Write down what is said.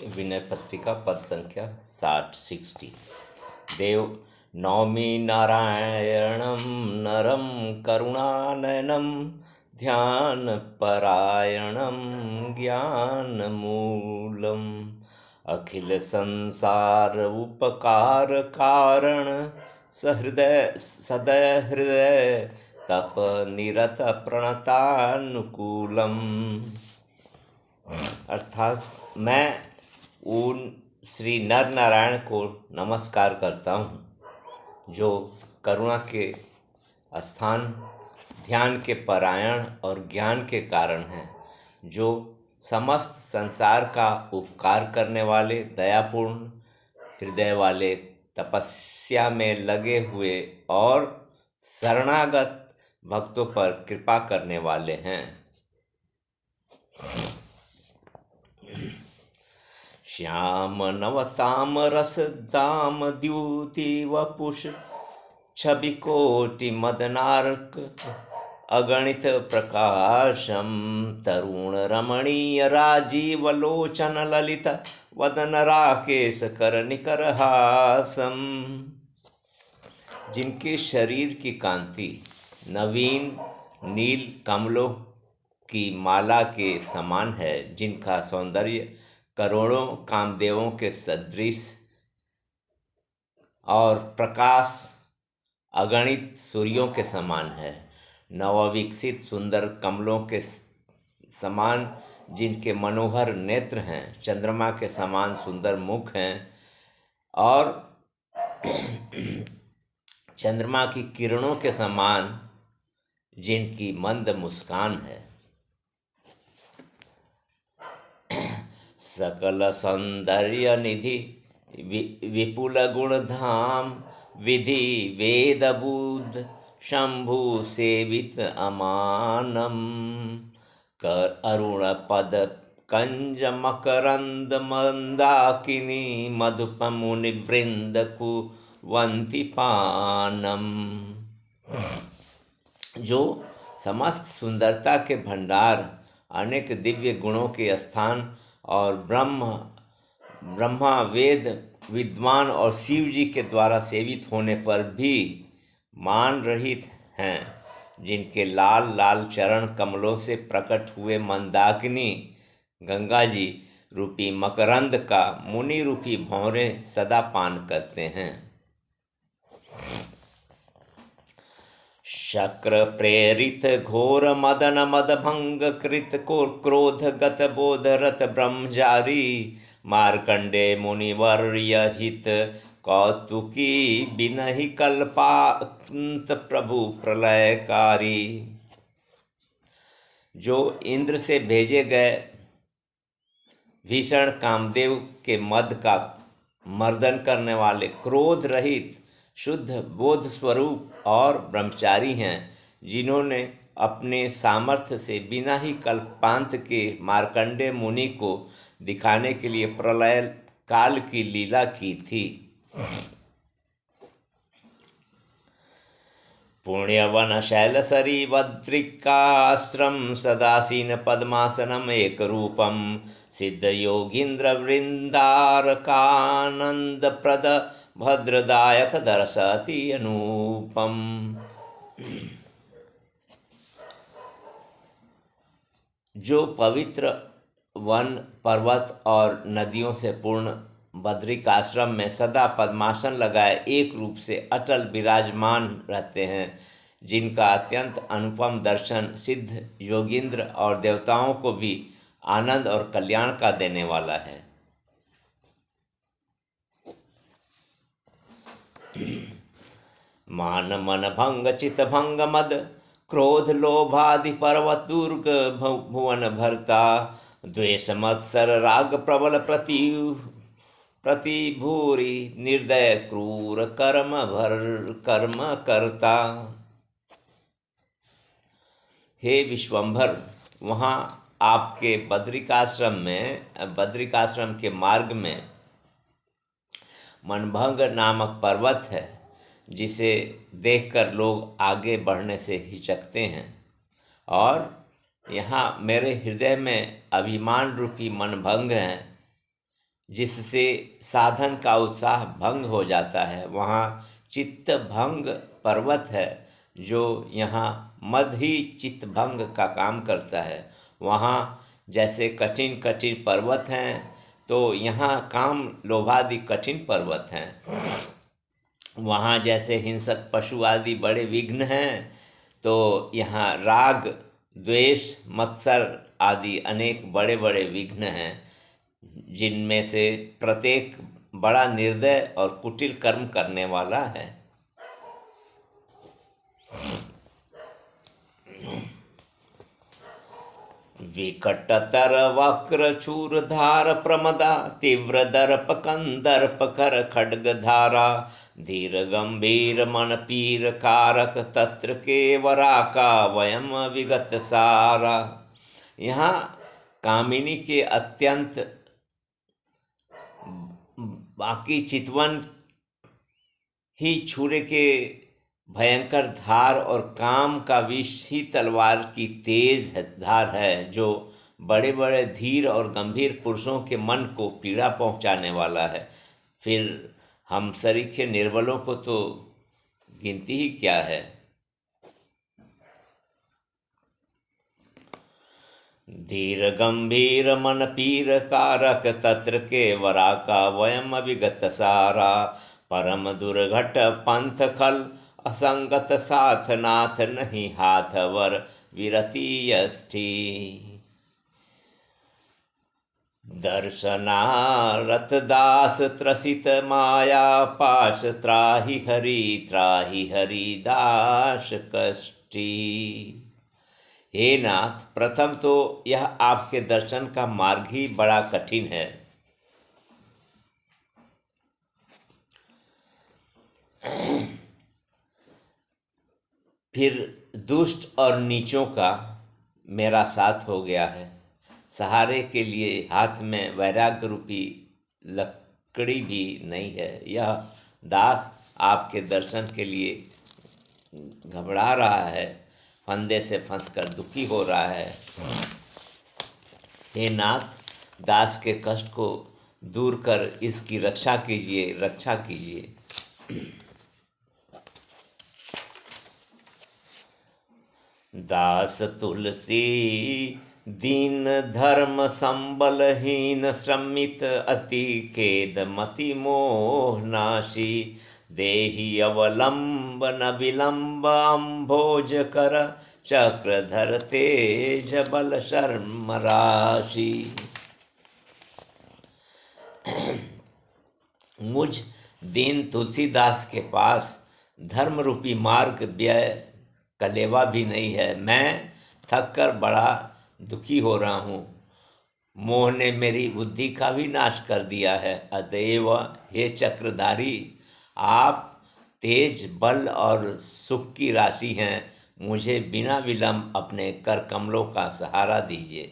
विनय पत्रिका पद संख्या 60 देव नौमी नारायणं नरं करुणानयनं ध्यानपरायणं ज्ञानमूलम् अखिल संसार उपकार कारण सहृदय सदय हृदय तप निरत प्रणतानुकूलम। अर्थात मैं उन श्री नर नारायण को नमस्कार करता हूँ जो करुणा के स्थान, ध्यान के परायण और ज्ञान के कारण हैं, जो समस्त संसार का उपकार करने वाले, दयापूर्ण हृदय वाले, तपस्या में लगे हुए और शरणागत भक्तों पर कृपा करने वाले हैं। श्याम नवताम रस दाम द्युति वपुष छवि कोटि मदनार्क अगणित प्रकाशम तरुण रमणीय राजीव लोचन ललित वदन राकेश कर निकर हासम। जिनके शरीर की कांति नवीन नील कमलों की माला के समान है, जिनका सौंदर्य करोड़ों कामदेवों के सदृश और प्रकाश अगणित सूर्यों के समान है, नवविकसित सुंदर कमलों के समान जिनके मनोहर नेत्र हैं, चंद्रमा के समान सुंदर मुख हैं और चंद्रमा की किरणों के समान जिनकी मंद मुस्कान है। सकल सौंदर्य निधि विपुल गुण धाम विधि वेद बुद्ध शंभु सेवित अमानम कर अरुण पद कंज मकरंद मंदाकिनी मधुप मुनि वृंद कुवंती पानम। जो समस्त सुंदरता के भंडार, अनेक दिव्य गुणों के स्थान और ब्रह्मा वेद विद्वान और शिव जी के द्वारा सेवित होने पर भी मान रहित हैं, जिनके लाल लाल चरण कमलों से प्रकट हुए मंदाकिनी गंगा जी रूपी मकरंद का मुनि रूपी भौरे सदा पान करते हैं। शक्र प्रेरित घोर मदन मद भंग कृत क्रोध गत बोध रत ब्रह्मचारी मार्कंडे मुनिवर्य हित कौतुकी बिनहि कल्पांत प्रभु प्रलयकारी। जो इंद्र से भेजे गए भीषण कामदेव के मद का मर्दन करने वाले, क्रोध रहित शुद्ध बोध स्वरूप और ब्रह्मचारी हैं, जिन्होंने अपने सामर्थ्य से बिना ही कल्पांत के मार्कंडे मुनि को दिखाने के लिए प्रलय काल की लीला की थी। पुण्यवन शैलसरी बद्रिकाश्रम सदासीन पद्मासनम एक रूपम सिद्ध योगींद्र वृंदारकानंद प्रद भद्रदायक दर्शति अनूपम। जो पवित्र वन, पर्वत और नदियों से पूर्ण बद्रिकाश्रम में सदा पद्मासन लगाए एक रूप से अटल विराजमान रहते हैं, जिनका अत्यंत अनुपम दर्शन सिद्ध योगींद्र और देवताओं को भी आनंद और कल्याण का देने वाला है। मान मन भंग चित भंग मद क्रोध लोभादि पर्वत दुर्ग भुवन भरता द्वेष मत्सर राग प्रबल प्रतिभूरी निर्दय क्रूर कर्म करता। हे विश्वंभर, वहाँ आपके बद्रिकाश्रम के मार्ग में मनभंग नामक पर्वत है, जिसे देखकर लोग आगे बढ़ने से हिचकते हैं, और यहाँ मेरे हृदय में अभिमान रूपी मनभंग है, जिससे साधन का उत्साह भंग हो जाता है। वहाँ चित्त भंग पर्वत है, जो यहाँ मद ही चित्त भंग का काम करता है। वहाँ जैसे कठिन कठिन पर्वत हैं, तो यहाँ काम लोभादि कठिन पर्वत हैं। वहाँ जैसे हिंसक पशु आदि बड़े विघ्न हैं, तो यहाँ राग द्वेष मत्सर आदि अनेक बड़े बड़े विघ्न हैं, जिनमें से प्रत्येक बड़ा निर्दय और कुटिल कर्म करने वाला है। विकटतर वक्र चूरधार प्रमदा तीव्र दर्प कंदर्प कर खड्ग धारा धीर गंभीर मन पीर कारक तत्र के वरा का वयम विगत सारा। यहाँ कामिनी के अत्यंत बाकी चितवन ही छुरे के भयंकर धार और काम का विष ही तलवार की तेज धार है, जो बड़े बड़े धीर और गंभीर पुरुषों के मन को पीड़ा पहुंचाने वाला है। फिर हम सरीखे निर्बलों को तो गिनती ही क्या है। धीर गंभीर मन पीर कारक तत्र के वरा का वयम विगत सारा परम दुर्घट पंथ खल असंगत साथ नाथ नहीं हाथ वर विरति यष्टि दर्शनारथ दास त्रसित माया पाश त्राहि हरि दास कष्टि। हे नाथ, प्रथम तो यह आपके दर्शन का मार्ग ही बड़ा कठिन है। फिर दुष्ट और नीचों का मेरा साथ हो गया है। सहारे के लिए हाथ में वैराग्य रूपी लकड़ी भी नहीं है। यह दास आपके दर्शन के लिए घबरा रहा है, फंदे से फंसकर दुखी हो रहा है। हे नाथ, दास के कष्ट को दूर कर इसकी रक्षा कीजिए, रक्षा कीजिए। दास तुलसी दीन धर्म संबलहीन श्रमित अति खेद मति मोह नाशी देहि अवलंब न विलंब अम्भोज कर चक्रधर तेज बल शर्म राशि। मुझ दीन तुलसीदास के पास धर्म रूपी मार्ग व्यय कलेवा भी नहीं है। मैं थक कर बड़ा दुखी हो रहा हूँ। मोह ने मेरी बुद्धि का भी नाश कर दिया है। अतएव हे चक्रधारी, आप तेज बल और सुख की राशि हैं। मुझे बिना विलंब अपने कर कमलों का सहारा दीजिए।